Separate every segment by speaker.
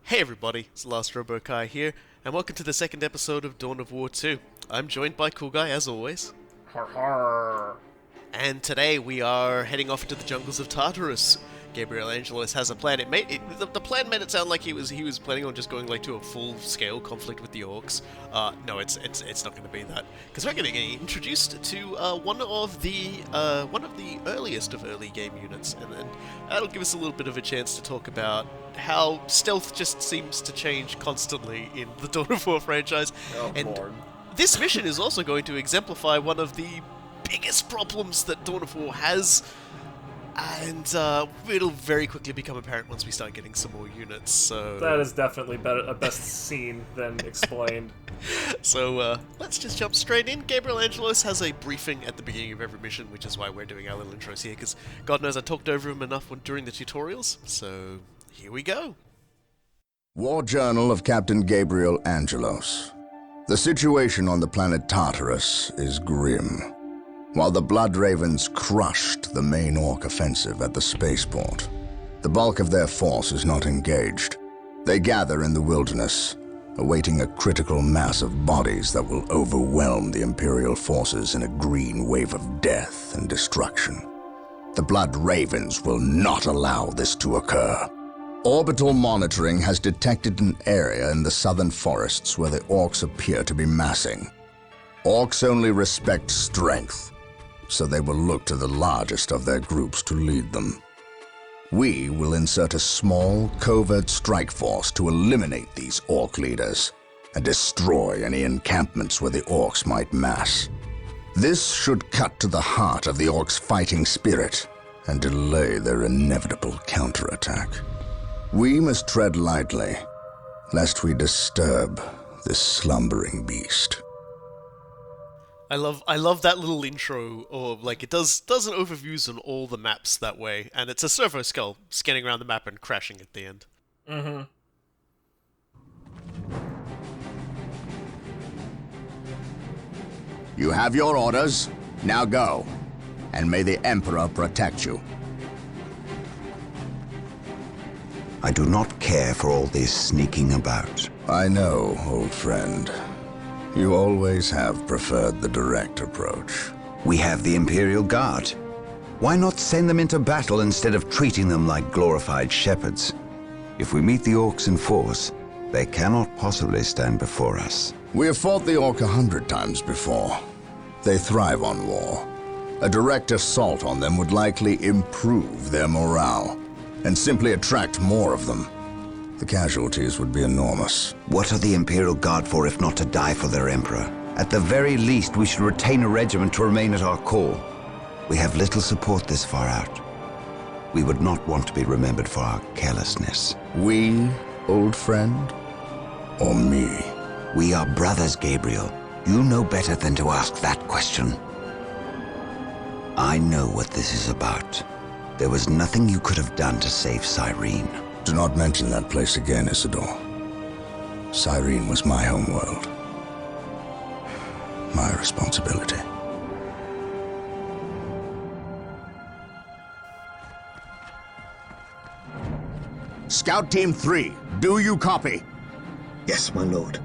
Speaker 1: Hey everybody, it's TheLastRoboKy here, and welcome to the second episode of Dawn of War 2. I'm joined by Coolguy, as always.
Speaker 2: Har har.
Speaker 1: And today we are heading off into the jungles of Tartarus. Gabriel Angelos has a plan. The plan made it sound like he was planning on just going to a full-scale conflict with the orcs. No, it's not going to be that, because we're going to get introduced to one of the earliest of early game units, and that'll give us a little bit of a chance to talk about how stealth just seems to change constantly in the Dawn of War franchise.
Speaker 2: Oh,
Speaker 1: and
Speaker 2: Lord.
Speaker 1: This mission is also going to exemplify one of the biggest problems that Dawn of War has. And it'll very quickly become apparent once we start getting some more units, so...
Speaker 2: That is definitely a best seen than explained.
Speaker 1: So, let's just jump straight in. Gabriel Angelos has a briefing at the beginning of every mission, which is why we're doing our little intros here, because God knows I talked over him enough during the tutorials, so here we go.
Speaker 3: War Journal of Captain Gabriel Angelos. The situation on the planet Tartarus is grim. While the Blood Ravens crushed the main Orc offensive at the spaceport, the bulk of their force is not engaged. They gather in the wilderness, awaiting a critical mass of bodies that will overwhelm the Imperial forces in a green wave of death and destruction. The Blood Ravens will not allow this to occur. Orbital monitoring has detected an area in the southern forests where the Orcs appear to be massing. Orcs only respect strength, so they will look to the largest of their groups to lead them. We will insert a small, covert strike force to eliminate these Orc leaders and destroy any encampments where the Orcs might mass. This should cut to the heart of the Orcs' fighting spirit and delay their inevitable counterattack. We must tread lightly, lest we disturb this slumbering beast.
Speaker 1: I love that little intro, or it does an overviews on all the maps that way, and it's a servo skull scanning around the map and crashing at the end.
Speaker 2: Mm-hmm.
Speaker 3: You have your orders. Now go. And may the Emperor protect you.
Speaker 4: I do not care for all this sneaking about.
Speaker 3: I know, old friend. You always have preferred the direct approach.
Speaker 4: We have the Imperial Guard. Why not send them into battle instead of treating them like glorified shepherds? If we meet the Orcs in force, they cannot possibly stand before us.
Speaker 3: We have fought the Orc 100 times before. They thrive on war. A direct assault on them would likely improve their morale and simply attract more of them. The casualties would be enormous.
Speaker 4: What are the Imperial Guard for if not to die for their Emperor? At the very least, we should retain a regiment to remain at our core. We have little support this far out. We would not want to be remembered for our carelessness.
Speaker 3: We, old friend? Or me?
Speaker 4: We are brothers, Gabriel. You know better than to ask that question. I know what this is about. There was nothing you could have done to save Cyrene.
Speaker 3: Do not mention that place again, Isidore. Cyrene was my homeworld. My responsibility. Scout Team 3, do you copy?
Speaker 5: Yes, my lord.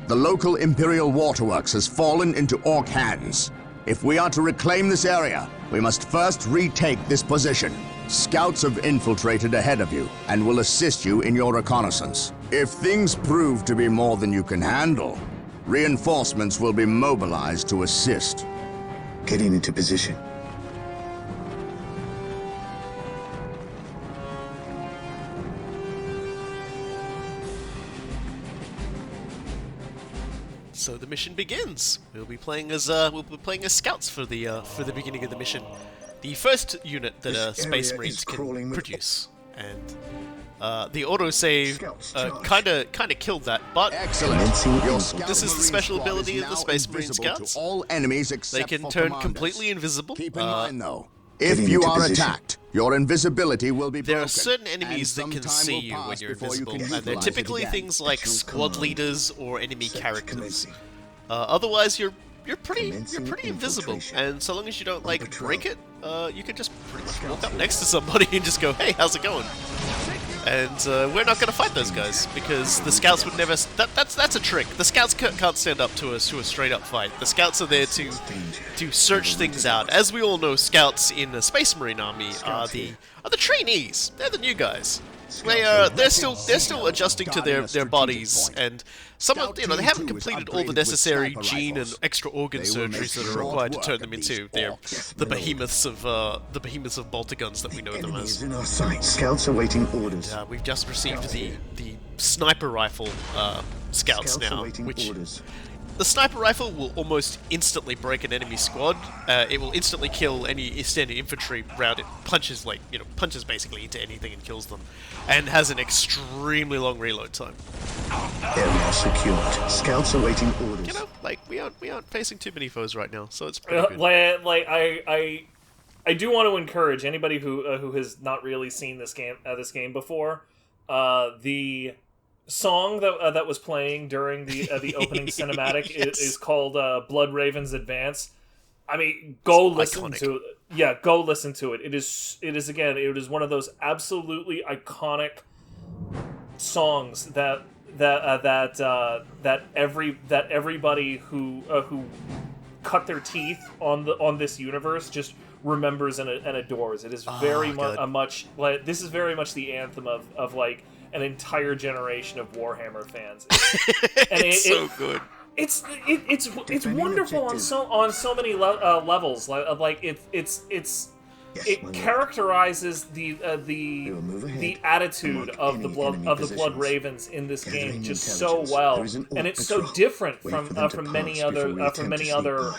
Speaker 3: The local Imperial waterworks has fallen into Orc hands. If we are to reclaim this area, we must first retake this position. Scouts have infiltrated ahead of you and will assist you in your reconnaissance. If things prove to be more than you can handle, reinforcements will be mobilized to assist.
Speaker 5: Getting into position.
Speaker 1: So the mission begins. We'll be playing as scouts for the beginning of the mission. The first unit that
Speaker 5: This
Speaker 1: Space
Speaker 5: area
Speaker 1: Marines
Speaker 5: is
Speaker 1: can
Speaker 5: crawling with
Speaker 1: produce, and the autosave
Speaker 5: Scouts, charge.
Speaker 1: kind of killed that. But
Speaker 3: Excellent.
Speaker 5: Commencing
Speaker 3: Your
Speaker 5: in-
Speaker 3: scout
Speaker 1: This is the
Speaker 3: marine
Speaker 1: special
Speaker 3: squad
Speaker 1: ability
Speaker 3: is
Speaker 1: of the
Speaker 3: now
Speaker 1: Space Marine
Speaker 3: invisible
Speaker 1: Scouts.
Speaker 3: to all enemies
Speaker 1: they
Speaker 3: except
Speaker 1: can
Speaker 3: for
Speaker 1: turn
Speaker 3: commanders.
Speaker 1: completely invisible.
Speaker 3: Keep in mind, though, if
Speaker 5: Getting
Speaker 3: you
Speaker 5: into
Speaker 3: are
Speaker 5: position.
Speaker 3: attacked, your invisibility will be broken.
Speaker 1: There are certain enemies
Speaker 3: and
Speaker 1: that can
Speaker 3: some time
Speaker 1: see
Speaker 3: will
Speaker 1: you when
Speaker 3: pass
Speaker 1: you're
Speaker 3: before you
Speaker 1: invisible,
Speaker 3: can
Speaker 1: and they're
Speaker 3: utilize it
Speaker 1: typically
Speaker 3: again.
Speaker 1: things like
Speaker 5: Actual
Speaker 1: squad
Speaker 5: command.
Speaker 1: leaders or enemy
Speaker 5: Set
Speaker 1: characters.
Speaker 5: commencing.
Speaker 1: Otherwise, you're pretty
Speaker 5: Commencing
Speaker 1: invisible,
Speaker 5: infiltration.
Speaker 1: and so long as you don't
Speaker 5: patrol.
Speaker 1: break it, you can just pretty much walk up next to somebody and just go, "Hey, how's it going?" And we're not going to fight those guys because the scouts would never. That's a trick. The scouts can't stand up to a straight up fight. The scouts are there to search things out. As we all know, scouts in a Space Marine army are the trainees. They're the new guys. They're still adjusting to their bodies, and some of they haven't completed all the necessary gene and extra organ surgeries that are required to turn them into the behemoths of boltaguns that we know them as.
Speaker 5: In our sight. Scouts awaiting orders.
Speaker 1: We've just received the sniper rifle scouts now, which the sniper rifle will almost instantly break an enemy squad. It will instantly kill any standard infantry round. It punches punches basically into anything and kills them, and has an extremely long reload time.
Speaker 5: Area secured. Scouts awaiting orders.
Speaker 1: We aren't facing too many foes right now, so it's pretty good.
Speaker 2: I do want to encourage anybody who has not really seen this game before. The song that was playing during the opening cinematic is called Blood Ravens Advance. I mean, go listen to it. Yeah, go listen to it. It is one of those absolutely iconic songs that everybody who cut their teeth on this universe just remembers and adores. It is very much like this is very much the anthem of like an entire generation of Warhammer fans.
Speaker 1: It's so good.
Speaker 2: It's wonderful on so many levels. It characterizes the attitude of the Blood Ravens in this game just so well, and it's so different from many other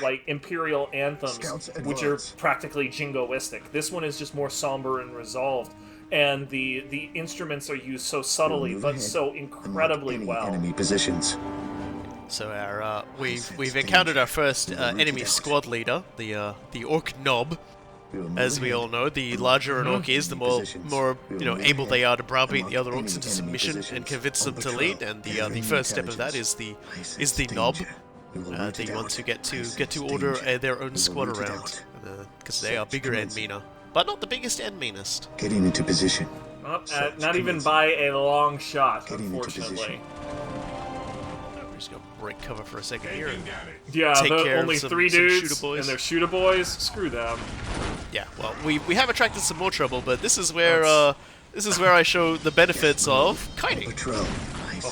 Speaker 2: like Imperial anthems, which are practically jingoistic. This one is just more somber and resolved, and the instruments are used so subtly but so incredibly well.
Speaker 5: Enemy positions.
Speaker 1: So we've encountered our first enemy squad leader, the Orc Knob. As we all know, the larger an orc is, the more able they are to browbeat the other orcs into submission and convince them to lead. And the first step of that is the knob, the ones who get to order their own squad around, because they are bigger and meaner, but not the biggest and meanest.
Speaker 5: Getting into position.
Speaker 2: Not even by a long shot, unfortunately.
Speaker 1: We're just gonna break cover for a second here.
Speaker 2: Yeah,
Speaker 1: take care
Speaker 2: only
Speaker 1: of some
Speaker 2: 3 dudes
Speaker 1: shooter boys.
Speaker 2: and they're shooter boys. Screw them.
Speaker 1: Yeah, well, we have attracted some more trouble, but this is where I show the benefits of kiting.
Speaker 5: Patrol.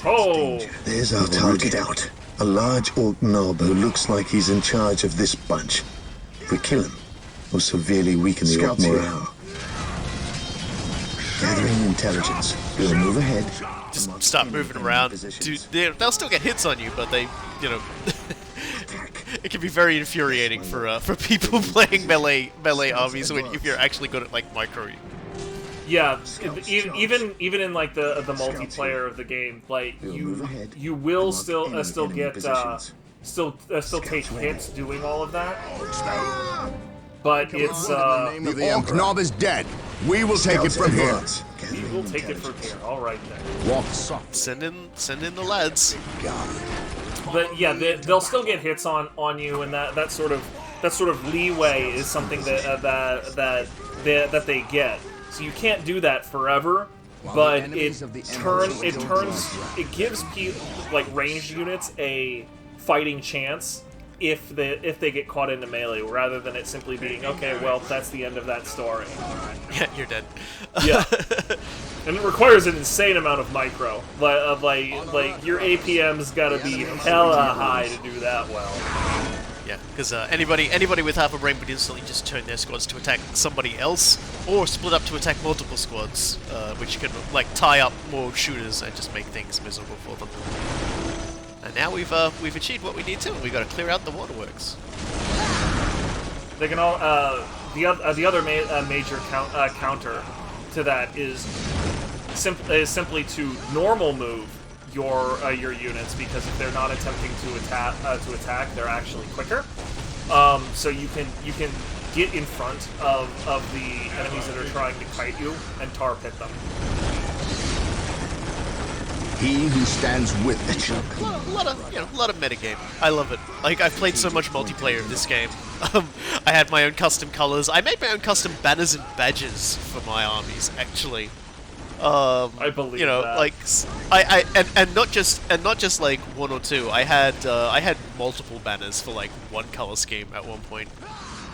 Speaker 2: Oh,
Speaker 5: There's our target out. A large orc knob who looks like he's in charge of this bunch. If we kill him, we'll severely weaken the orc morale. Gathering intelligence. We'll move ahead.
Speaker 1: Just stop moving around. They'll still get hits on you, but they, it can be very infuriating for people playing melee armies if you're actually good at like micro.
Speaker 2: yeah. Even in like the multiplayer of the game, like you will still get still take hits doing all of that. But it's
Speaker 3: The Orc Knob is dead. We will take it from here.
Speaker 2: we will take it from here. All right then.
Speaker 3: Walk soft.
Speaker 1: Send in the lads.
Speaker 2: But yeah, they'll still get hits on you, and that sort of leeway is something that they get. So you can't do that forever, but it gives like ranged units a fighting chance if they get caught into melee, rather than it simply being okay. Well, that's the end of that story.
Speaker 1: Yeah, you're dead.
Speaker 2: Yeah. And it requires an insane amount of micro. Like your APM's got to be hella high to do that well.
Speaker 1: Yeah, because anybody with half a brain would instantly just turn their squads to attack somebody else, or split up to attack multiple squads, which can like tie up more shooters and just make things miserable for them. And now we've achieved what we need to. We got to clear out the waterworks.
Speaker 2: They can all the other major counter to that is simply to normal move your units, because if they're not attempting to attack, they're actually quicker. So you can get in front of the enemies that are trying to kite you and tar pit them.
Speaker 3: He who stands with the
Speaker 1: A lot of metagame. I love it. Like, I've played so much multiplayer of this game. I had my own custom colors. I made my own custom banners and badges for my armies, actually.
Speaker 2: I believe
Speaker 1: you know,
Speaker 2: that.
Speaker 1: like and not just like one or two. I had multiple banners for like one color scheme at one point,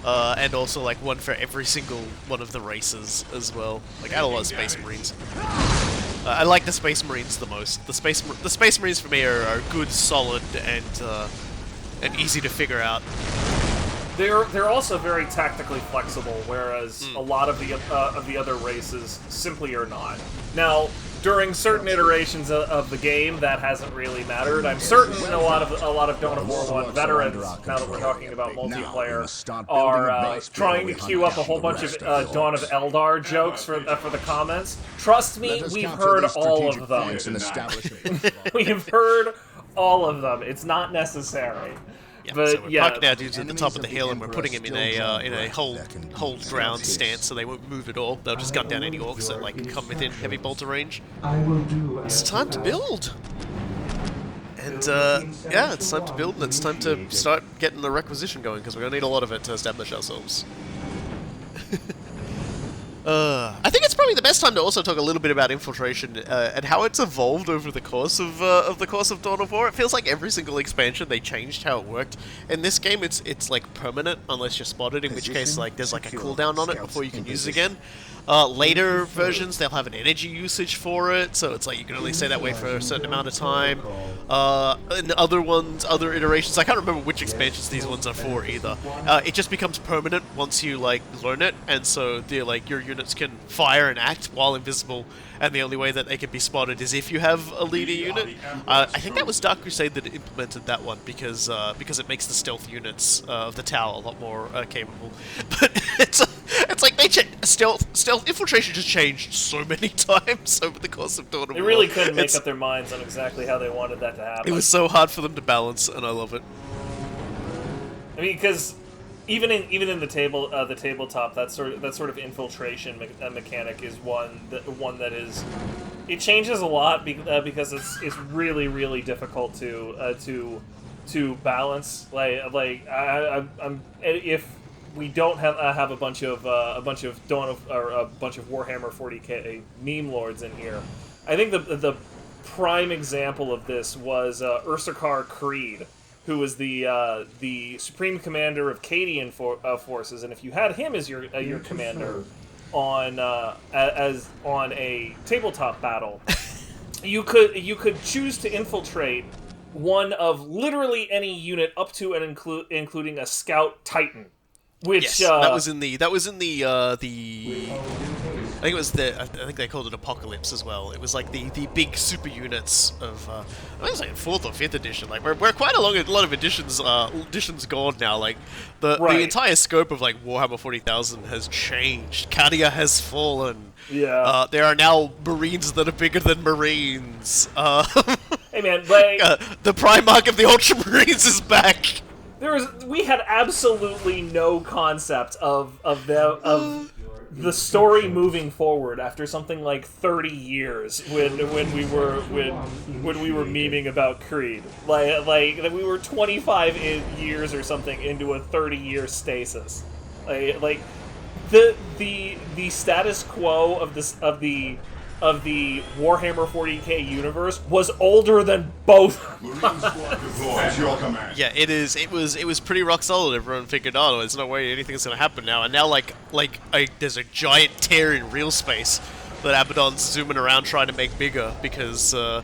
Speaker 1: and also like one for every single one of the races as well. Like I had a lot of Space Marines. I like the Space Marines the most. The Space Marines for me are good, solid, and easy to figure out.
Speaker 2: They're also very tactically flexible, whereas a lot of the other races simply are not. Now, during certain iterations of the game, that hasn't really mattered. I'm certain a lot of Dawn of War 1 veterans, now that we're talking about multiplayer, are trying to queue up a whole bunch of Dawn of Eldar jokes for the comments. Trust me, we've heard all of them. We've heard all of them. It's not necessary.
Speaker 1: Yeah,
Speaker 2: But
Speaker 1: so we're
Speaker 2: yeah,
Speaker 1: parking our dudes at the top of the hill and we're putting him in a hold ground stance so they won't move at all. They'll just gun down any orcs that like come within heavy bolter range. It's time to build! And yeah, it's time to build and it's time to start getting the requisition going because we're going to need a lot of it to establish ourselves. I think it's probably the best time to also talk a little bit about Infiltration and how it's evolved over the course of Dawn of War. It feels like every single expansion they changed how it worked. In this game, it's like permanent unless you're spotted, in which case like there's like a cooldown on it before you can use it again. Later versions, they'll have an energy usage for it, so it's like you can only stay that way for a certain amount of time. In other iterations, I can't remember which expansions these ones are for either. It just becomes permanent once you like learn it, and so your units can fire and act while invisible, and the only way that they can be spotted is if you have a leader unit. I think that was Dark Crusade that implemented that one because it makes the stealth units of the tower a lot more capable. But it's like they stealth Infiltration just changed so many times over the course of Dawn of War.
Speaker 2: they really couldn't make up their minds on exactly how they wanted that to happen.
Speaker 1: It was so hard for them to balance, and I love it.
Speaker 2: I mean, because even in the tabletop, that sort of infiltration mechanic is one that is, it changes a lot because it's really difficult to balance. If we don't have a bunch of Warhammer 40k meme lords in here, I think the prime example of this was Ursarkar Creed, who was the supreme commander of Cadian forces, and if you had him as your commander on a tabletop battle, you could choose to infiltrate one of literally any unit up to and including a scout titan. Which
Speaker 1: yes, that was in the I think they called it Apocalypse as well. It was like the big super units of I think it was like 4th or 5th edition. Like we're quite a lot of editions gone now. Like the entire scope of like Warhammer 40,000 has changed. Cadia has fallen.
Speaker 2: Yeah.
Speaker 1: There are now Marines that are bigger than Marines.
Speaker 2: Hey man, like
Speaker 1: the Primarch of the Ultramarines is back.
Speaker 2: We had absolutely no concept of the story moving forward after something like 30 years when we were memeing about Creed. Like we were 25 years or something into a 30-year stasis. Like the status quo of the Warhammer 40k universe was older than both.
Speaker 1: Yeah, it was pretty rock solid. Everyone figured, oh, there's no way anything's gonna happen now. And now, there's a giant tear in real space that Abaddon's zooming around trying to make bigger because he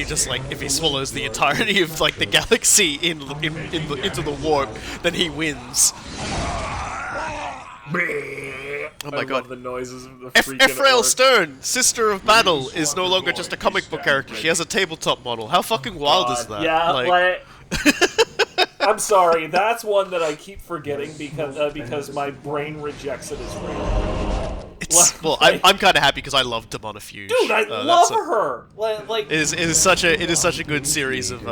Speaker 1: just if he swallows the entirety of the galaxy into the warp, then he wins. Oh my god.
Speaker 2: Love the noises of the freaking
Speaker 1: Ephrael
Speaker 2: orc.
Speaker 1: Stern, Sister of Battle, is no longer just a comic book character. She has a tabletop model. How fucking wild is that?
Speaker 2: Yeah, I'm sorry, that's one that I keep forgetting because my brain rejects it as real.
Speaker 1: I'm kind of happy because I love Demonofuge.
Speaker 2: Dude, I love her.
Speaker 1: It is such a good series of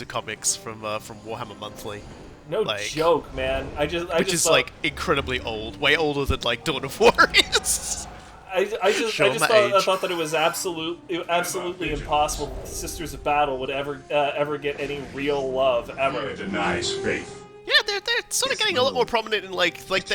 Speaker 1: comics from Warhammer Monthly.
Speaker 2: No joke, man.
Speaker 1: Which is incredibly old, way older than Dawn of War is.
Speaker 2: I thought that it was absolutely impossible that the Sisters of Battle would ever get any real love ever.
Speaker 6: It denies faith.
Speaker 1: Yeah, they're sort of getting a lot more prominent in they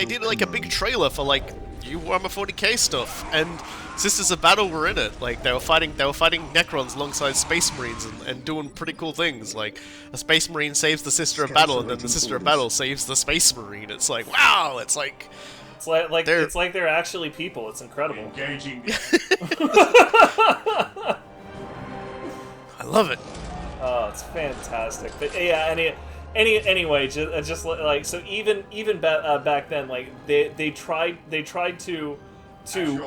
Speaker 1: did a big trailer for new Warhammer 40k stuff, and Sisters of Battle were in it. Like they were fighting Necrons alongside Space Marines and doing pretty cool things. Like a Space Marine saves the Sister of Battle, and then the Sister of Battle saves the Space Marine. It's like wow. It's like
Speaker 2: they're actually people. It's incredible.
Speaker 6: Engaging.
Speaker 1: I love it.
Speaker 2: Oh, it's fantastic. But yeah, anyway, just like so, even back then, like they tried to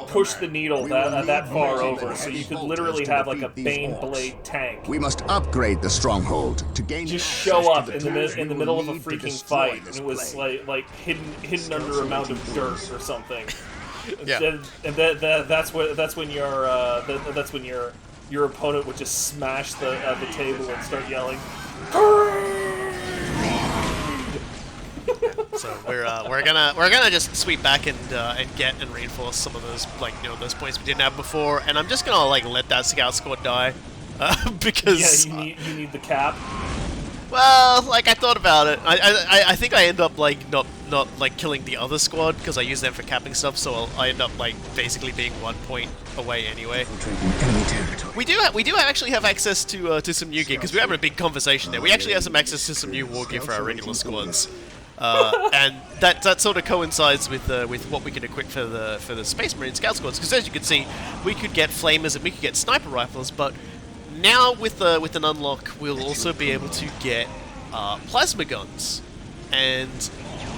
Speaker 2: push the needle that far over, so you could literally have like a Bane Blade tank.
Speaker 3: We must upgrade the stronghold to gain
Speaker 2: Just
Speaker 3: access
Speaker 2: show
Speaker 3: to
Speaker 2: up
Speaker 3: the
Speaker 2: in the middle of a freaking fight, and it was like hidden under a mound of dirt or something.
Speaker 1: Yeah.
Speaker 2: And that's when your opponent would just smash the table and start yelling.
Speaker 1: So we're gonna just sweep back and get and reinforce some of those those points we didn't have before, and I'm just gonna let that scout squad die because
Speaker 2: you need the cap.
Speaker 1: Well, I thought about it. I think I end up not killing the other squad because I use them for capping stuff, so I end up basically being 1 point away anyway. We do actually have access to some new gear because we're having a big conversation there. We actually have some access to some new war gear for our regular squads, and that sort of coincides with what we can equip for the Space Marine Scout squads. Because as you can see, we could get flamers and we could get sniper rifles, but now with an unlock, we'll also be able to get plasma guns, and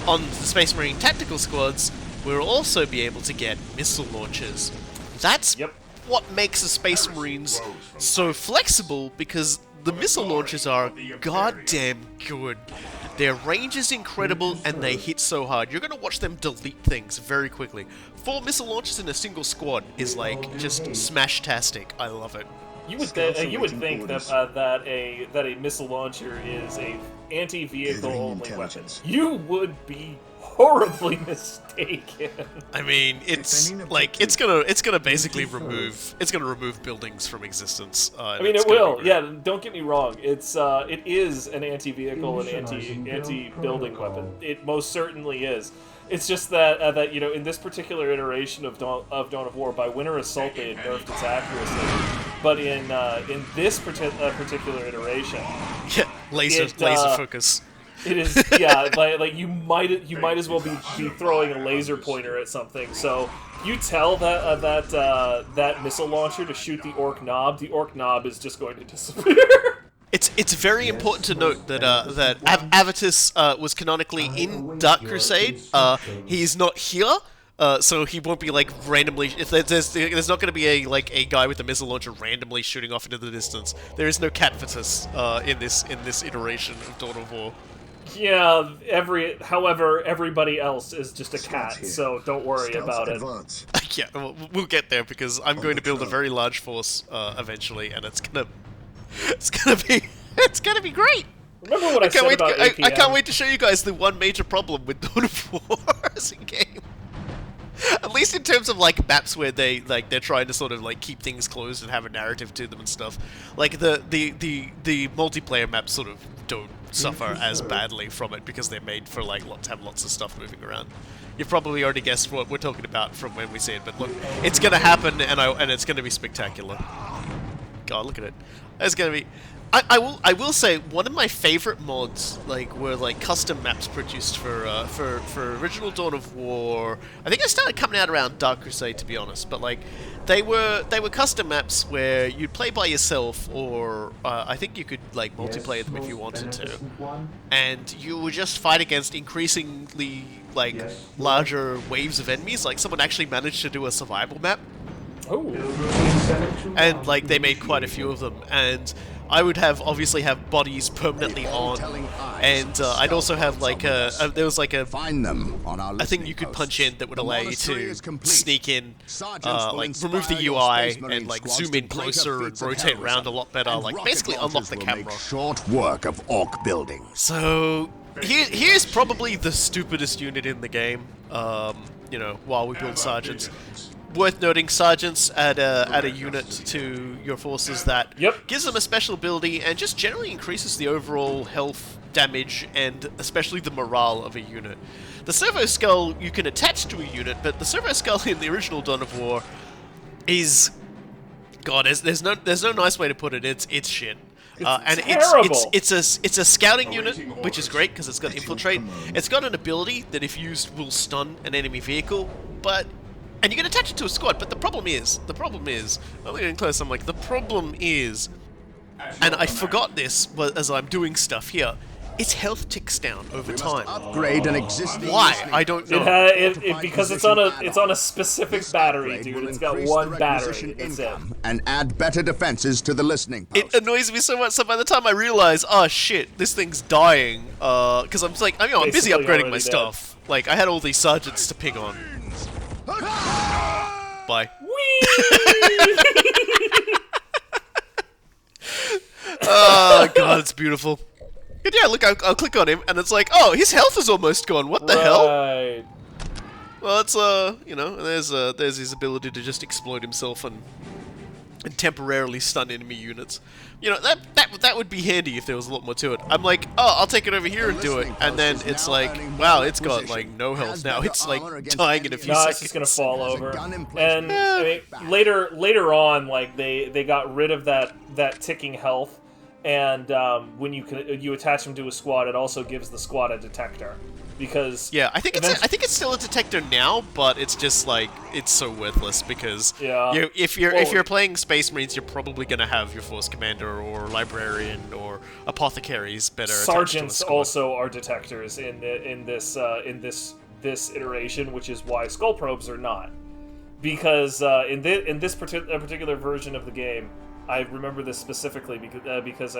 Speaker 1: on the Space Marine tactical squads, we'll also be able to get missile launchers. That's what makes the Space Marines so flexible, because the missile launchers are goddamn good. Their range is incredible, and they hit so hard. You're gonna watch them delete things very quickly. 4 missile launchers in a single squad is just smash-tastic. I love it.
Speaker 2: You would think that a missile launcher is a anti-vehicle only weapon. You would be horribly mistaken.
Speaker 1: I mean, it's gonna basically remove buildings from existence.
Speaker 2: I mean, it will. Yeah, don't get me wrong. It is an anti-vehicle and anti-building weapon. It most certainly is. It's just that in this particular iteration of Dawn of War, by Winter Assault they had nerfed its accuracy, but in this particular iteration,
Speaker 1: laser focus.
Speaker 2: It is you might as well be throwing a laser pointer at something. So you tell that missile launcher to shoot the orc knob is just going to disappear.
Speaker 1: It's very important to note that Avitus was canonically in Dark Crusade. He's not here, so he won't be randomly. If there's not going to be a guy with a missile launcher randomly shooting off into the distance. There is no Catvitus in this iteration of Dawn of War.
Speaker 2: Yeah, however, everybody else is just a cat, so don't worry about it.
Speaker 1: Yeah, we'll get there because I'm going to build a very large force eventually, and it's gonna be great.
Speaker 2: Remember what I said about APM?
Speaker 1: I can't wait to show you guys the one major problem with Dawn of War as a game. At least in terms of maps where they're trying to sort of keep things closed and have a narrative to them and stuff. The multiplayer maps sort of don't suffer as badly from it because they're made for to have lots of stuff moving around. You've probably already guessed what we're talking about from when we see it, but look, it's gonna happen and it's gonna be spectacular. God, look at it. It's gonna be. I will say one of my favorite mods were custom maps produced for original Dawn of War. I think I started coming out around Dark Crusade, to be honest, but they were custom maps where you'd play by yourself, or I think you could multiplayer them if you wanted to, and you would just fight against increasingly larger waves of enemies. Someone actually managed to do a survival map.
Speaker 2: Oh.
Speaker 1: And they made quite a few of them, and I would obviously have bodies permanently on, and I'd also have there was
Speaker 3: Find them on our
Speaker 1: a thing you could punch in that would allow you to sneak in, remove the UI and zoom in closer and rotate around a lot better, basically unlock the camera.
Speaker 3: Short work of orc building.
Speaker 1: So here's probably the stupidest unit in the game. While we build sergeants. Worth noting, sergeants add a unit to your forces that gives them a special ability and just generally increases the overall health, damage, and especially the morale of a unit. The Servo Skull you can attach to a unit, but the Servo Skull in the original Dawn of War is... God, there's no nice way to put it. It's shit. And
Speaker 2: terrible.
Speaker 1: it's a scouting unit, which is great because it's got infiltrate. It's got an ability that, if used, will stun an enemy vehicle, and you can attach it to a squad. But the problem is, I'm getting close. I'm like, the problem is, and I forgot this as I'm doing stuff here. Its health ticks down over time.
Speaker 3: Upgrade an existing.
Speaker 1: Why? I don't know.
Speaker 2: Because it's on a specific battery, dude. It's got one battery. That's it.
Speaker 3: And add better defenses to the listening post.
Speaker 1: It annoys me so much. So by the time I realize, oh shit, this thing's dying, because I'm just like, I'm busy
Speaker 2: Basically
Speaker 1: upgrading my
Speaker 2: already
Speaker 1: stuff. Like, I had all these sergeants to ping on. Bye. Oh god, it's beautiful. And yeah, look, I'll click on him, and it's like, oh, his health is almost gone. What the hell?
Speaker 2: Right.
Speaker 1: Well, it's you know, there's his ability to just explode himself and temporarily stun enemy units. You know, that would be handy if there was a lot more to it. I'm like, oh, I'll take it over here and do it, and then it's like, wow, it's got like no health now. It's like dying in a few
Speaker 2: No,
Speaker 1: seconds.
Speaker 2: it's just gonna fall over. And I mean, later on, like they got rid of that ticking health, and when you attach them to a squad, it also gives the squad a detector. Because
Speaker 1: yeah, I think it's still a detector now, but it's just like it's so worthless because if you're playing Space Marines, you're probably gonna have your Force Commander or Librarian or Apothecaries better.
Speaker 2: Sergeants also are detectors in this iteration, which is why Skull Probes are not. Because in this particular version of the game, I remember this specifically because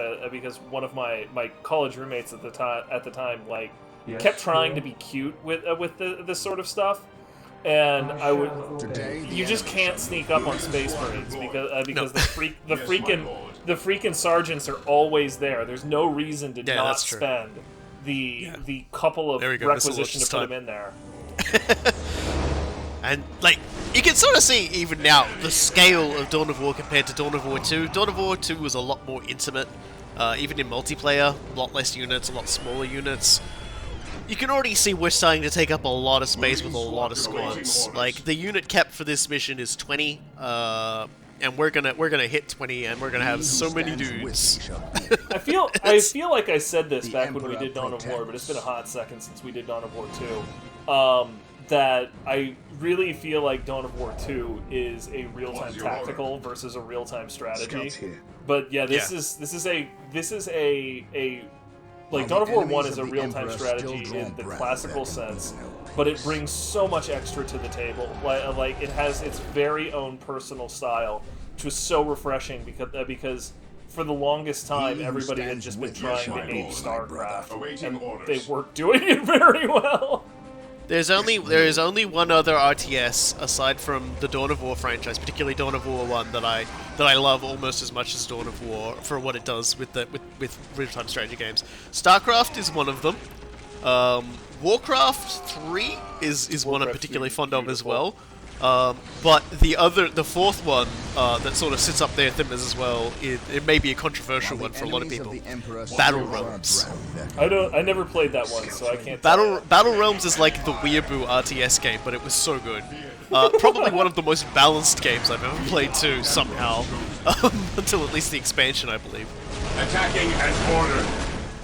Speaker 2: one of my college roommates at the time like. Kept trying to be cute with this sort of stuff, and I would. You just can't sneak up on Space Marines because the freaking sergeants are always there. There's no reason to not spend the couple of requisition to put them in there.
Speaker 1: And like you can sort of see even now the scale of Dawn of War compared to Dawn of War 2. Dawn of War 2 was a lot more intimate, even in multiplayer. A lot less units, a lot smaller units. You can already see we're starting to take up a lot of space with a lot of squads. Like the unit cap for this mission is 20, and we're gonna hit 20, and we're gonna have so many dudes.
Speaker 2: I feel like I said this back when we did Dawn of War, but it's been a hot second since we did Dawn of War 2. That I really feel like Dawn of War 2 is a real-time tactical versus a real-time strategy. But yeah, this is a like, Dawn of War 1 is a real-time strategy in the classical sense, but it brings so much extra to the table. Like it has its very own personal style, which was so refreshing because for the longest time, everybody had just been trying to ape StarCraft, and they weren't doing it very well.
Speaker 1: There is only one other RTS aside from the Dawn of War franchise, particularly Dawn of War 1, that I love almost as much as Dawn of War for what it does with real-time strategy games. StarCraft is one of them. Warcraft 3 is one I'm particularly fond of as well. But the fourth one that sort of sits up there with them as well, it may be a controversial one for a lot of people. Battle Realms.
Speaker 2: I never played that one, so I can't.
Speaker 1: Battle Realms is like the Weeaboo RTS game, but it was so good. Probably one of the most balanced games I've ever played too, somehow. Until at least the expansion, I believe.
Speaker 6: Attacking as ordered.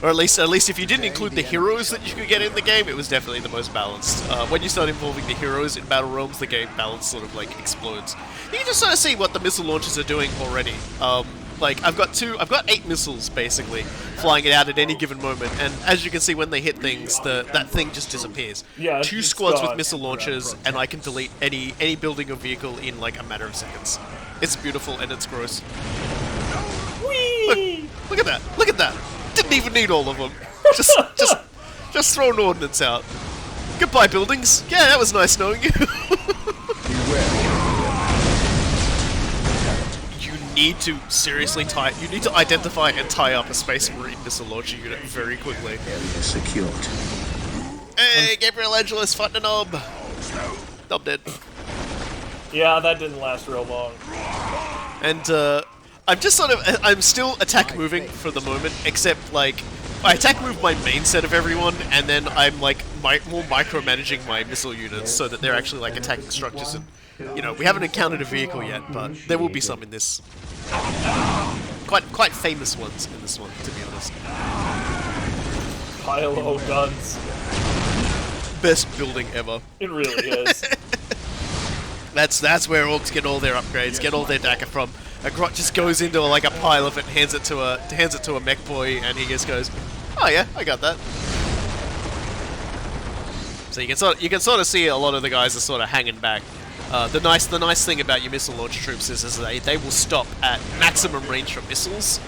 Speaker 1: Or at least if you didn't include the heroes that you could get in the game, it was definitely the most balanced. When you start involving the heroes in Battle Realms, the game balance sort of like explodes. You can just sort of see what the missile launchers are doing already. Like I've got 8 missiles basically flying it out at any given moment, and as you can see when they hit things, that thing just disappears.
Speaker 2: Yeah,
Speaker 1: 2 squads with missile launchers, and I can delete any building or vehicle in like a matter of seconds. It's beautiful and it's gross.
Speaker 2: Whee!
Speaker 1: Look at that! Look at that! Didn't even need all of them. Just throw an ordnance out. Goodbye, buildings. Yeah, that was nice knowing you. You need to seriously you need to identify and tie up a Space Marine missile launcher unit very quickly.
Speaker 5: Secured.
Speaker 1: Hey, Gabriel Angelos, fighting a knob. Knob dead.
Speaker 2: Yeah, that didn't last real long.
Speaker 1: And I'm still attack moving for the moment, except like I attack move my main set of everyone, and then I'm like more micromanaging my missile units so that they're actually like attacking structures. And you know, we haven't encountered a vehicle yet, but there will be some in this. Quite famous ones in this one, to be honest.
Speaker 2: Pile of guns.
Speaker 1: Best building ever.
Speaker 2: It really is.
Speaker 1: That's where orcs get all their upgrades, get all their dagger from. A grot just goes into like a pile of it, and hands it to a mech boy, and he just goes, "Oh yeah, I got that." So you can sort of see a lot of the guys are sort of hanging back. The nice thing about your missile launcher troops is they will stop at maximum range from missiles.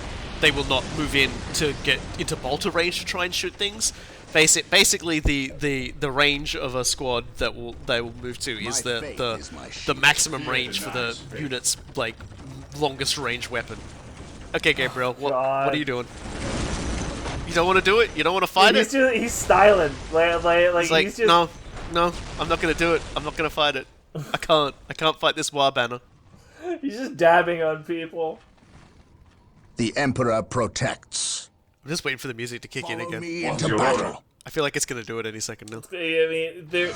Speaker 1: They will not move in to get into bolter range to try and shoot things. Basically, the range of a squad that they will move to is the maximum range for the unit's like longest range weapon. Okay, Gabriel, what are you doing? You don't want to do it? You don't want to fight it?
Speaker 2: He's styling.
Speaker 1: He's like,
Speaker 2: he's just...
Speaker 1: no, I'm not gonna do it. I'm not gonna fight it. I can't fight this war banner.
Speaker 2: He's just dabbing on people.
Speaker 3: The Emperor protects.
Speaker 1: I'm just waiting for the music to kick in
Speaker 3: Follow
Speaker 1: again.
Speaker 3: me into battle.
Speaker 1: I feel like it's gonna do it any second now.
Speaker 2: I mean,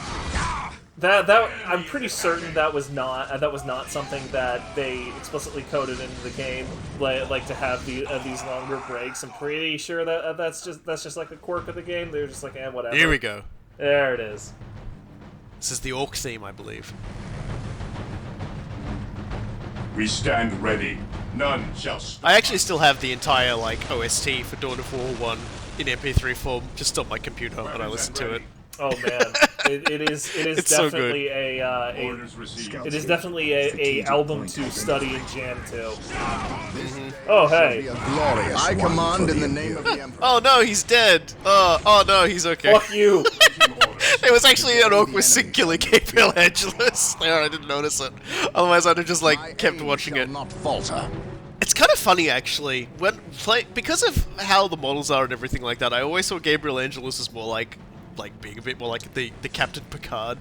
Speaker 2: I'm pretty certain that was not something that they explicitly coded into the game, like to have these longer breaks. I'm pretty sure that that's just like a quirk of the game. They're just like, whatever.
Speaker 1: Here we go.
Speaker 2: There it is.
Speaker 1: This is the orc theme, I believe.
Speaker 6: We stand ready. None shall stop.
Speaker 1: I actually still have the entire like OST for Dawn of War 1 in MP3 form just on my computer when I listen to it.
Speaker 2: Oh man, it is
Speaker 1: It's so
Speaker 2: definitely
Speaker 6: Orders received.
Speaker 2: it is definitely a album to study and jam to. Oh hey,
Speaker 3: Glorious I command in the name of the Emperor.
Speaker 1: Oh no, he's dead! Oh no, he's okay.
Speaker 2: fuck you!
Speaker 1: It was actually an orc with sync killing Gabriel Angelos. There, I didn't notice it. Otherwise, I'd have just like kept watching it.
Speaker 3: Not falter.
Speaker 1: It's kind of funny actually because of how the models are and everything like that. I always saw Gabriel Angelos as more like being a bit more like the Captain Picard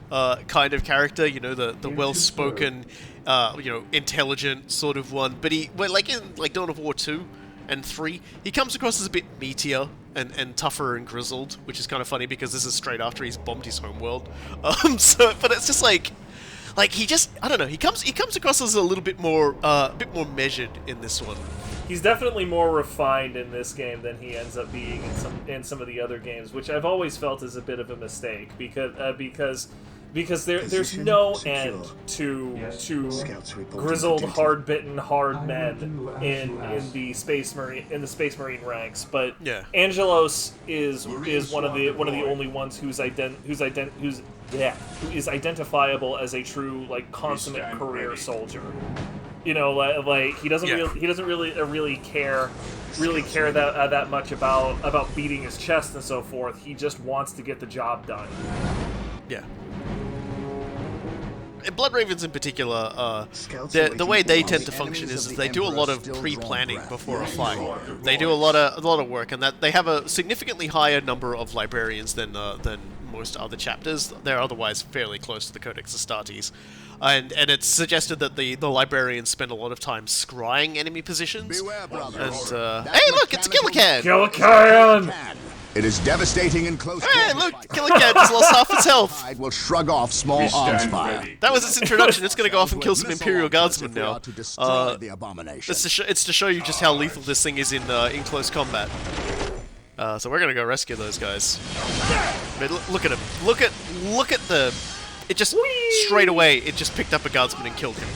Speaker 1: kind of character. You know, the well-spoken, intelligent sort of one. But like in like Dawn of War 2 and 3, he comes across as a bit meatier and tougher and grizzled, which is kind of funny because this is straight after he's bombed his homeworld. But it's just like he just, I don't know, he comes across as a little bit more measured in this one.
Speaker 2: He's definitely more refined in this game than he ends up being in some of the other games, which I've always felt is a bit of a mistake because there's no end to grizzled, hard-bitten, hard men in the Space Marine ranks. But
Speaker 1: yeah.
Speaker 2: Angelos is one of the only ones who is identifiable as a true like consummate career soldier. You know, like he doesn't really care that much about beating his chest and so forth. He just wants to get the job done.
Speaker 1: Yeah. Blood Ravens in particular, the way they tend to function is they do a lot of pre-planning before a fight. They do a lot of work, and that they have a significantly higher number of librarians than most other chapters. They're otherwise fairly close to the Codex Astartes. And it's suggested that the librarians spend a lot of time scrying enemy positions.
Speaker 3: Beware, brother.
Speaker 1: And hey, look, it's Killican!
Speaker 2: Killican!
Speaker 3: It is devastating in close
Speaker 1: Hey,
Speaker 3: quarters.
Speaker 1: look, Killican just lost half its health.
Speaker 3: It will shrug off small
Speaker 6: We
Speaker 3: arms
Speaker 6: stand
Speaker 3: fire.
Speaker 6: ready.
Speaker 1: That was its introduction. It's going to go off and kill some Imperial Guardsmen now.
Speaker 3: To destroy the abomination.
Speaker 1: It's to show you just how lethal this thing is in close combat. So we're going to go rescue those guys. I mean, look at him. Look at the... It just, straight away, it just picked up a guardsman and killed him.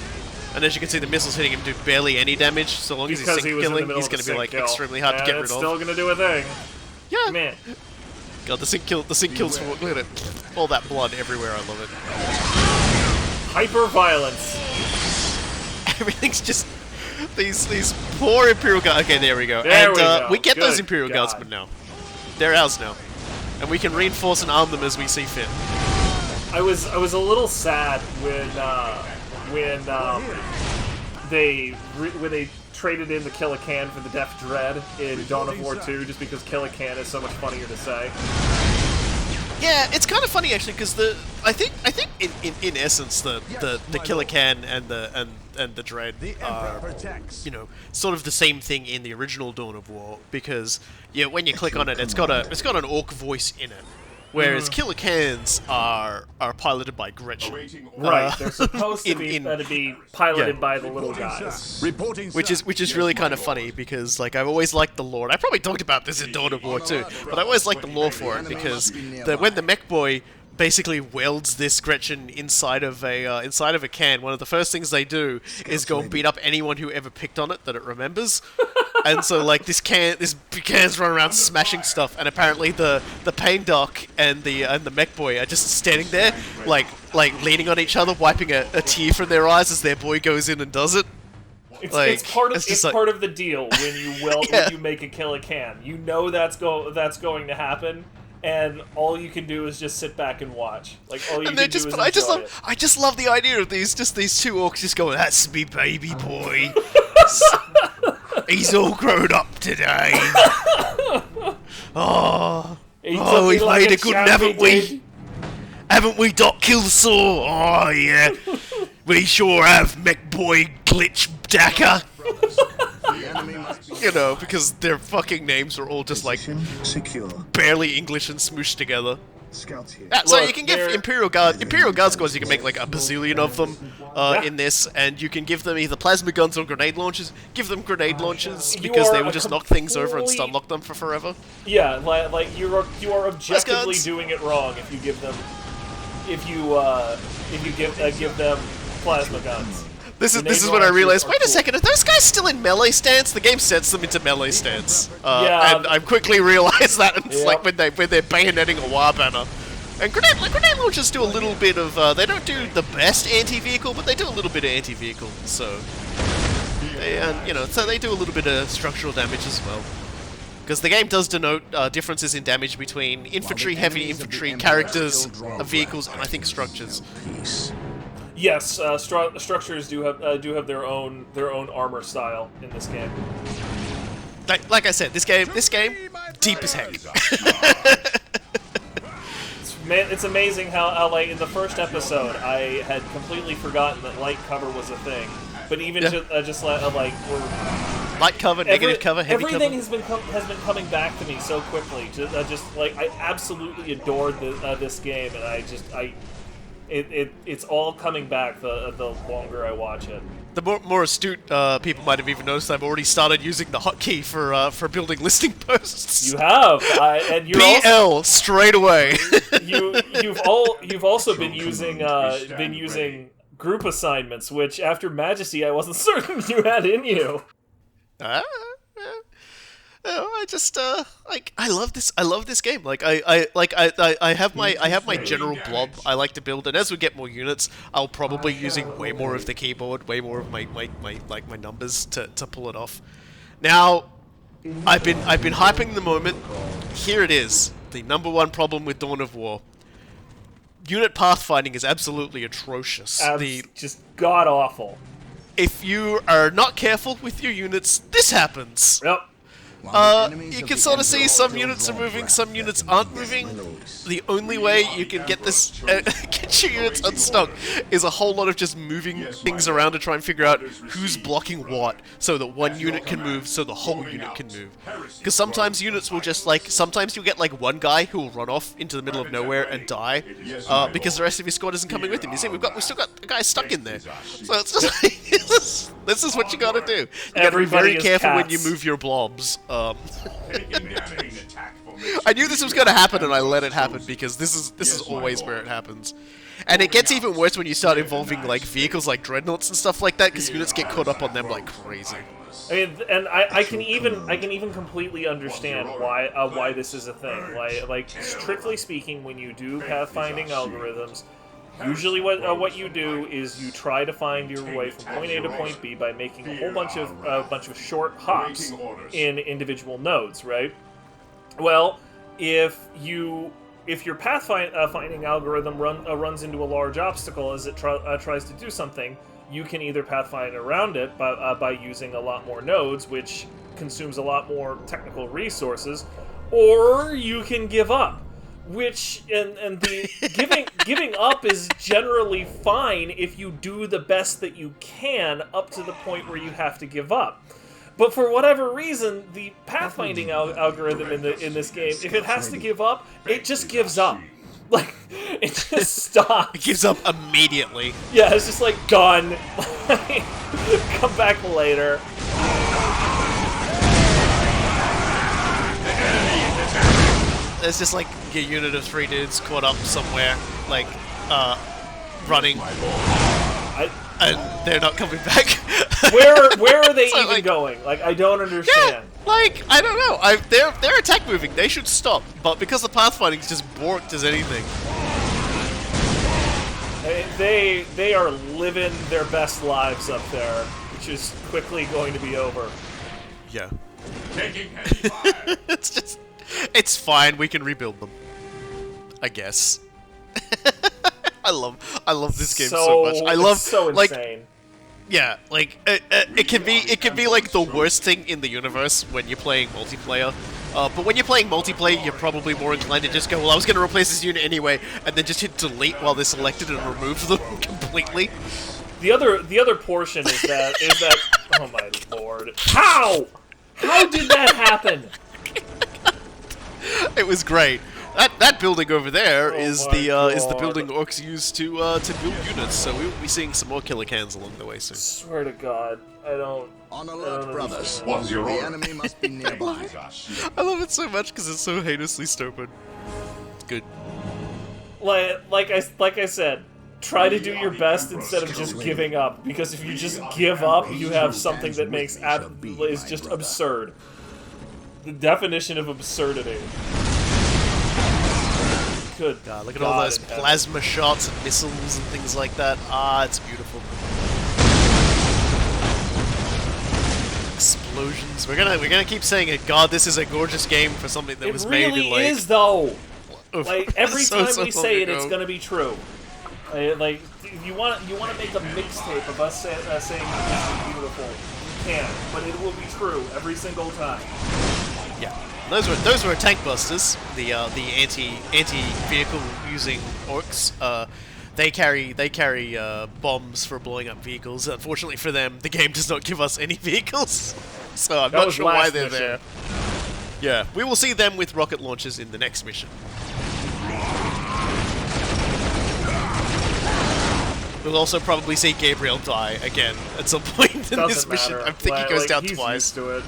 Speaker 1: And as you can see, the missiles hitting him do barely any damage. So long as he's sync killing, he's going to be like extremely hard to get rid of.
Speaker 2: It's still going to do a thing.
Speaker 1: Yeah.
Speaker 2: Man.
Speaker 1: God, the sync kills for look at it. All that blood everywhere, I love it.
Speaker 2: Hyper violence.
Speaker 1: Everything's just these poor Imperial Guards. Okay, there we go.
Speaker 2: There
Speaker 1: and
Speaker 2: we go.
Speaker 1: we get those
Speaker 2: Good
Speaker 1: Imperial
Speaker 2: God.
Speaker 1: Guardsmen now. They're ours now. And we can reinforce and arm them as we see fit.
Speaker 2: I was a little sad when they traded in the Killican for the Death Dread in Dawn of War 2, just because Killican is so much funnier to say.
Speaker 1: Yeah, it's kind of funny actually because I think in essence the Killer Can and the Dread are sort of the same thing in the original Dawn of War, because when you click on it, it's got an orc voice in it, whereas Killer Cans are piloted by Gretchen.
Speaker 2: Right, they're supposed to be piloted by the little guys.
Speaker 1: Which is really kind of funny because like I've always liked the lore. I probably talked about this in Dawn of War too, but I always liked the lore for it because when the mech boy basically welds this Gretchen inside of a can, one of the first things they do is go and beat up anyone who ever picked on it that it remembers. And so like this cans run around smashing stuff, and apparently the pain doc and the mech boy are just standing there like leaning on each other, wiping a tear from their eyes as their boy goes in and does it.
Speaker 2: It's part of the deal when you make a Kill a Can. You know that's going to happen, and all you can do is just sit back and watch. Like all you can do is enjoy it.
Speaker 1: I just love the idea of these two orcs just going, "That's me baby boy. He's all grown up today. We've made a good one, haven't we? Haven't we, Doc Killsaw? Oh yeah, we sure have, mech boy glitch dacker." Because their fucking names are all just like barely English and smooshed together. So you can give Imperial Guard squads. You can make like a bazillion of them in this, and you can give them either plasma guns or grenade launchers. Give them grenade launchers because they will just knock things over and stun lock them for forever.
Speaker 2: Yeah, like you are objectively doing it wrong if you give them give them plasma guns.
Speaker 1: This is when I realized, wait a second, are those guys still in melee stance? The game sets them into melee stance. And I quickly realized that, and it's like when they're bayoneting a war banner. And grenade launchers do a little bit of, they don't do the best anti-vehicle, but they do a little bit of anti-vehicle, so they do a little bit of structural damage as well. Because the game does denote differences in damage between infantry, heavy infantry, characters, vehicles, and I think structures.
Speaker 2: Yes, structures do have their own armor style in this game.
Speaker 1: Like I said, this game, deep as heck.
Speaker 2: It's amazing how like in the first episode I had completely forgotten that light cover was a thing, but even just like we're
Speaker 1: light cover, negative cover, heavy cover.
Speaker 2: Everything has been coming back to me so quickly. Just like I absolutely adored this game, and it's all coming back the longer I watch it.
Speaker 1: The more astute people might have even noticed I've already started using the hotkey for building listing posts.
Speaker 2: You have, and you're
Speaker 1: BL also, straight away.
Speaker 2: You've also been using group assignments, which after Majesty I wasn't certain you had in you.
Speaker 1: I just I love this game. Like I have my general blob I like to build, and as we get more units, I'll probably using way more of the keyboard, way more of my numbers to pull it off. Now, I've been hyping the moment. Here it is. The #1 problem with Dawn of War. Unit pathfinding is absolutely atrocious.
Speaker 2: Just god awful.
Speaker 1: If you are not careful with your units, this happens.
Speaker 2: Yep.
Speaker 1: You can sort of see some units are moving, some units aren't moving. The only way you can get this, get your units unstuck is a whole lot of just moving things around to try and figure out who's blocking what, so that one unit can move, so the whole unit can move. Because sometimes units will just sometimes you'll get like one guy who will run off into the middle of nowhere and die, because the rest of your squad isn't coming with him. You see, we've still got a guy stuck in there. So it's just like, this is what you gotta do. You gotta be very careful when you move your blobs. I knew this was going to happen, and I let it happen because this is always where it happens. And it gets even worse when you start involving like vehicles like dreadnoughts and stuff like that, because units get caught up on them like crazy.
Speaker 2: I mean, and I can even completely understand why this is a thing. Like strictly speaking, when you do pathfinding algorithms, usually what you do is you try to find your way from point A to point B by making a whole bunch of short hops in individual nodes, right? Well, if your pathfinding algorithm runs into a large obstacle as it tries to do something, you can either pathfind around it by using a lot more nodes, which consumes a lot more technical resources, or you can give up. Which and the giving up is generally fine if you do the best that you can up to the point where you have to give up. But for whatever reason, the pathfinding algorithm in this game, if it has to give up, it just gives up. Like, it just stops.
Speaker 1: It gives up immediately.
Speaker 2: Yeah, it's just like, done. Come back later.
Speaker 1: It's just like a unit of 3 dudes caught up somewhere, like, running. And they're not coming back.
Speaker 2: Where are they
Speaker 1: so,
Speaker 2: even
Speaker 1: like,
Speaker 2: going? Like, I don't understand.
Speaker 1: Yeah, like, I don't know. They're attack moving. They should stop. But because the pathfinding is just borked as anything.
Speaker 2: They are living their best lives up there, which is quickly going to be over.
Speaker 1: Yeah.
Speaker 6: Taking heavy fire.
Speaker 1: It's fine. We can rebuild them. I guess. I love this game so much. I love
Speaker 2: so
Speaker 1: like
Speaker 2: insane.
Speaker 1: yeah, like it can be like the worst thing in the universe when you're playing multiplayer. But when you're playing multiplayer, you're probably more inclined to just go, well, I was going to replace this unit anyway, and then just hit delete while they're selected and remove them completely.
Speaker 2: The other portion is that oh my lord. How did that happen?
Speaker 1: It was great. That building over there
Speaker 2: Oh
Speaker 1: is
Speaker 2: my
Speaker 1: the
Speaker 2: God.
Speaker 1: building orcs use to build units. So we will be seeing some more killer cans along the way soon.
Speaker 2: Swear to God, I don't.
Speaker 3: On alert, brothers.
Speaker 6: What's your
Speaker 3: The
Speaker 6: order?
Speaker 3: enemy must be nearby.
Speaker 1: I love it so much because it's so heinously stupid. It's good.
Speaker 2: Like I said, try to do your best instead of just giving up. Because if you just give up, you have something that is just absurd. The definition of absurdity. Good
Speaker 1: God, look at
Speaker 2: God
Speaker 1: all those
Speaker 2: in heaven.
Speaker 1: plasma shots and missiles and things like that. Ah, it's beautiful. Explosions. We're gonna keep saying it. God, this is a gorgeous game for something that was made in
Speaker 2: really
Speaker 1: like.
Speaker 2: is though. Like every
Speaker 1: so
Speaker 2: time we
Speaker 1: long
Speaker 2: say it,
Speaker 1: ago.
Speaker 2: it's gonna be true. Like you want to make a mixtape of us saying this is beautiful. You can, but it will be true every single time.
Speaker 1: Yeah, those were tank busters. The anti-vehicle using orcs. They carry bombs for blowing up vehicles. Unfortunately for them, the game does not give us any vehicles, so I'm
Speaker 2: That
Speaker 1: not
Speaker 2: was
Speaker 1: sure why
Speaker 2: last
Speaker 1: they're
Speaker 2: mission.
Speaker 1: there. Yeah, we will see them with rocket launchers in the next mission. We'll also probably see Gabriel die again at some point in
Speaker 2: Doesn't
Speaker 1: this mission.
Speaker 2: matter.
Speaker 1: I think he goes down
Speaker 2: he's
Speaker 1: twice.
Speaker 2: Used to it.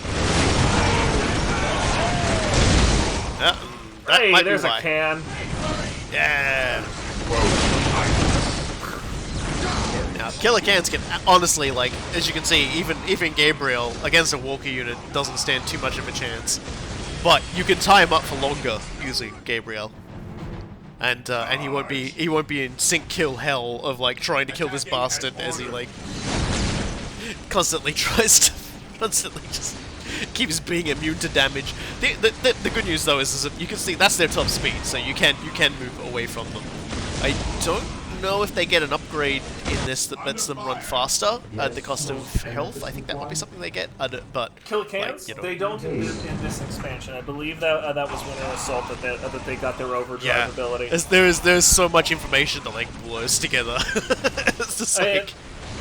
Speaker 1: Yeah, that
Speaker 2: Hey,
Speaker 1: might be
Speaker 2: there's a
Speaker 1: why.
Speaker 2: can.
Speaker 1: Yeah. Now, killer cans can honestly, like, as you can see, even Gabriel against a walker unit doesn't stand too much of a chance. But you can tie him up for longer using Gabriel, and he won't be in sync kill hell of like trying to kill this bastard as he like constantly just keeps being immune to damage. The good news though is that you can see that's their top speed, so you can move away from them. I don't know if they get an upgrade in this that lets them run faster at the cost of health. I think that might be something they get. But
Speaker 2: Kill cans?
Speaker 1: like, you know.
Speaker 2: They don't in this expansion. I believe that that was Winter Assault that they got their overdrive ability.
Speaker 1: There's so much information that like blurs together. It's just like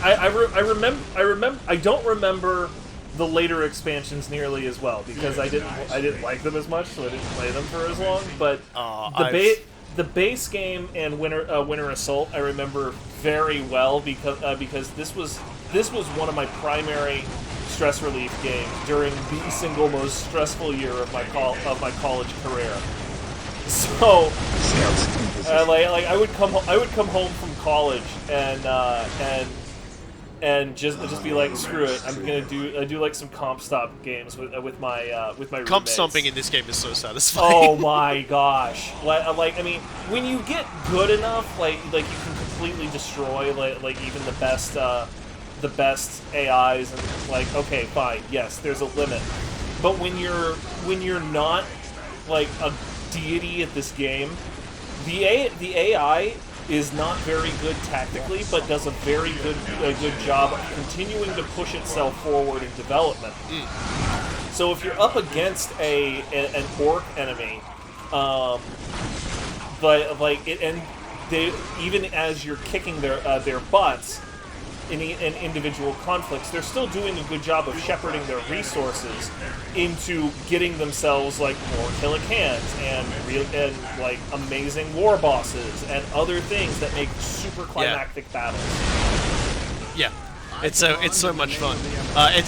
Speaker 2: I remember. I don't remember the later expansions nearly as well because I didn't like them as much, so I didn't play them for as long. But the base game and Winter Assault I remember very well because this was one of my primary stress relief games during the single most stressful year of my college career. So like I would come home from college and just be like, screw it, I'm gonna do like some comp stop games with my
Speaker 1: comp
Speaker 2: roommates.
Speaker 1: stomping in this game is so satisfying.
Speaker 2: Oh my gosh! Like I mean, when you get good enough, like you can completely destroy like even the best AIs and like okay, fine, yes, there's a limit. But when you're not like a deity at this game, the AI is not very good tactically, but does a very good job of continuing to push itself forward in development. So if you're up against an orc enemy, but like it, and they even as you're kicking their butts in individual conflicts, they're still doing a good job of shepherding their resources into getting themselves like more killer cans and like amazing war bosses and other things that make super climactic battles.
Speaker 1: Yeah. It's so much fun.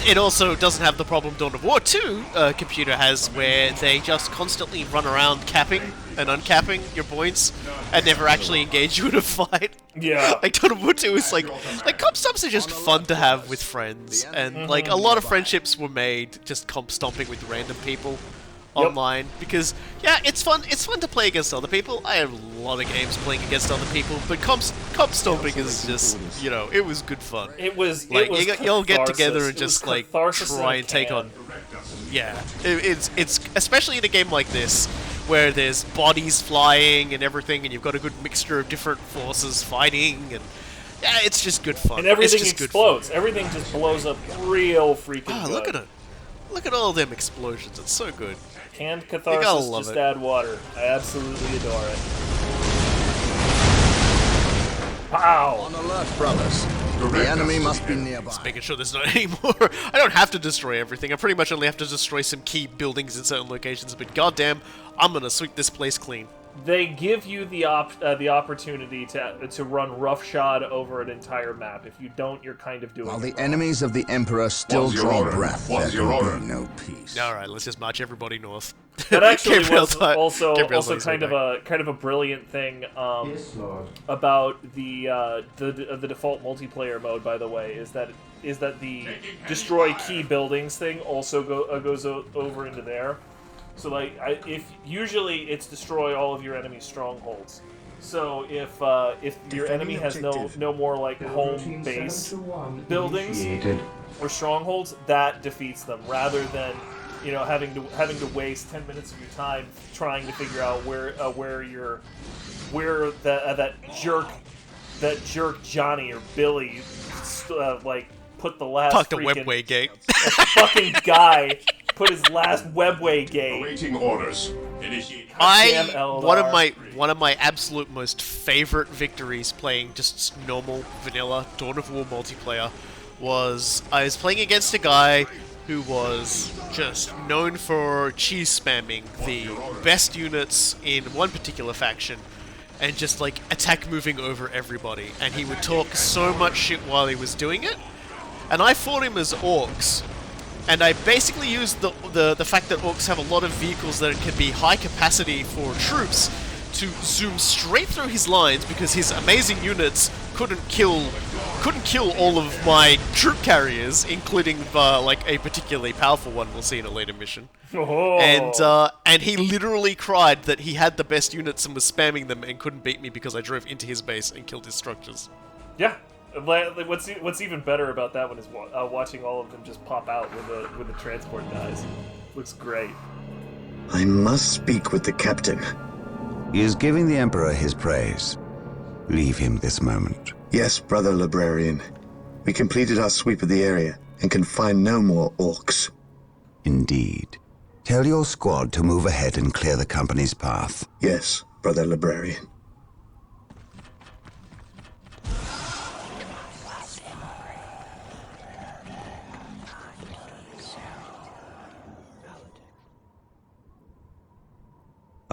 Speaker 1: It also doesn't have the problem Dawn of War 2 computer has, where they just constantly run around capping and uncapping your points and never actually engage you in a fight.
Speaker 2: Yeah.
Speaker 1: Like Dawn of War 2 is like comp stomps are just fun to have with friends, and like a lot of friendships were made just comp stomping with random people online, because it's fun to play against other people. I have a lot of games playing against other people, but comp stomping is just, you know, it was good fun.
Speaker 2: It was
Speaker 1: like you'll get
Speaker 2: catharsis.
Speaker 1: together and just like try and take on. Yeah, it's especially in a game like this where there's bodies flying and everything, and you've got a good mixture of different forces fighting, and yeah, it's just good fun.
Speaker 2: And everything
Speaker 1: it's just
Speaker 2: explodes. Everything just blows up real freaking good.
Speaker 1: Look at it. Look at all them explosions. It's so good.
Speaker 2: Canned catharsis, just add water. I absolutely adore it. Pow!
Speaker 3: On alert, brothers. The enemy must be nearby.
Speaker 1: Just making sure there's not any more. I don't have to destroy everything. I pretty much only have to destroy some key buildings in certain locations, but goddamn, I'm gonna sweep this place clean.
Speaker 2: They give you the opportunity to run roughshod over an entire map. If you don't, you're kind of doing
Speaker 3: While
Speaker 2: it
Speaker 3: the
Speaker 2: wrong.
Speaker 3: enemies of the Emperor still draw breath, there can be no peace.
Speaker 1: Alright, let's just march everybody north.
Speaker 2: That actually
Speaker 1: Gabriel's
Speaker 2: was also
Speaker 1: Gabriel's
Speaker 2: kind of a brilliant thing about the default multiplayer mode. By the way, is that the destroy key buildings thing also goes over into there. So like, if usually it's destroy all of your enemy's strongholds. So if your enemy has no more like home base buildings or strongholds, that defeats them, rather than, you know, having to waste 10 minutes of your time trying to figure out where that jerk Johnny or Billy like put the last
Speaker 1: Talk to Webway Gate.
Speaker 2: fucking guy put his last Webway gate.
Speaker 6: Awaiting orders. Initiate.
Speaker 1: One of my absolute most favorite victories playing just normal vanilla Dawn of War multiplayer was I was playing against a guy who was just known for cheese spamming the best units in one particular faction and just like attack moving over everybody, and he would talk so much shit while he was doing it, and I fought him as orcs. And I basically used the fact that orcs have a lot of vehicles that can be high capacity for troops to zoom straight through his lines, because his amazing units couldn't kill all of my troop carriers, including like a particularly powerful one we'll see in a later mission.
Speaker 2: Oh.
Speaker 1: And he literally cried that he had the best units and was spamming them and couldn't beat me because I drove into his base and killed his structures.
Speaker 2: Yeah. What's even better about that one is watching all of them just pop out with the transport guys. Looks great.
Speaker 5: I must speak with the captain.
Speaker 4: He is giving the Emperor his praise. Leave him this moment.
Speaker 5: Yes, brother librarian. We completed our sweep of the area and can find no more orcs.
Speaker 4: Indeed. Tell your squad to move ahead and clear the company's path.
Speaker 5: Yes, brother librarian.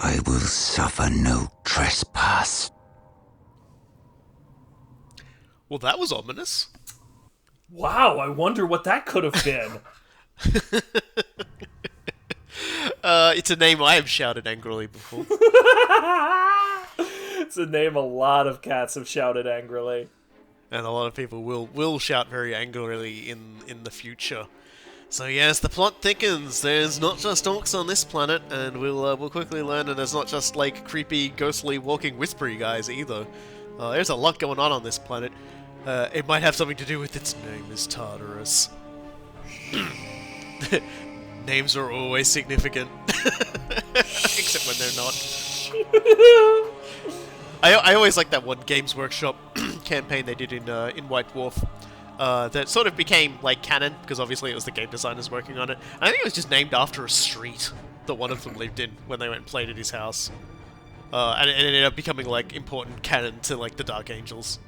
Speaker 4: I will suffer no trespass.
Speaker 1: Well, that was ominous.
Speaker 2: Wow, I wonder what that could have been.
Speaker 1: It's a name I have shouted angrily before.
Speaker 2: It's a name a lot of cats have shouted angrily.
Speaker 1: And a lot of people will shout very angrily in the future. So yes, the plot thickens. There's not just orcs on this planet, and we'll quickly learn that there's not just like creepy, ghostly, walking, whispery guys either. There's a lot going on this planet. It might have something to do with its name is Tartarus. Names are always significant, except when they're not. I always like that one Games Workshop campaign they did in White Dwarf. That sort of became like canon, because obviously it was the game designers working on it. And I think it was just named after a street that one of them lived in when they went and played at his house. and it ended up becoming like important canon to like the Dark Angels.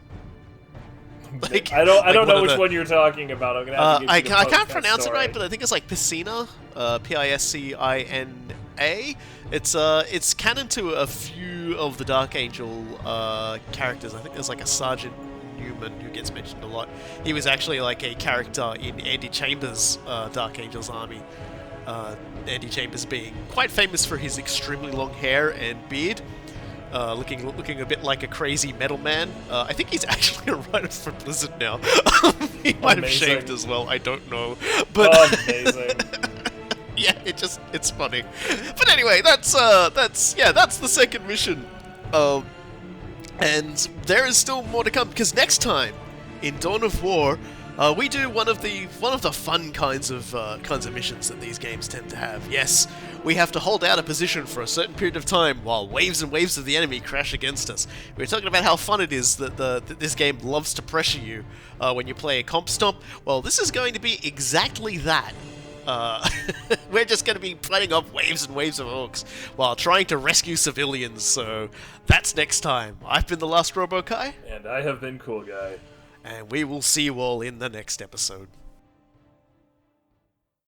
Speaker 1: Like,
Speaker 2: I don't
Speaker 1: one
Speaker 2: know
Speaker 1: of
Speaker 2: which
Speaker 1: the-
Speaker 2: one you're talking about. I'm gonna have to give you the
Speaker 1: I can't
Speaker 2: podcast
Speaker 1: pronounce it
Speaker 2: story.
Speaker 1: right, but I think it's like Piscina, Piscina. It's canon to a few of the Dark Angel characters. I think there's like a Sergeant Newman who gets mentioned a lot. He was actually like a character in Andy Chambers' Dark Angels army. Andy Chambers being quite famous for his extremely long hair and beard. Looking a bit like a crazy metal man. I think he's actually a writer for Blizzard now. He might have
Speaker 2: Amazing.
Speaker 1: shaved as well. I don't know, but
Speaker 2: Amazing.
Speaker 1: yeah, it's funny. But anyway, that's the second mission. And there is still more to come because next time in Dawn of War, we do one of the fun kinds of missions that these games tend to have. Yes, we have to hold out a position for a certain period of time while waves and waves of the enemy crash against us. We were talking about how fun it is that that this game loves to pressure you when you play a comp stomp. Well, this is going to be exactly that. We're just going to be fighting off waves and waves of orcs while trying to rescue civilians. So that's next time. I've been TheLastRoboKy,
Speaker 2: And I have been Coolguy.
Speaker 1: and we will see you all in the next episode.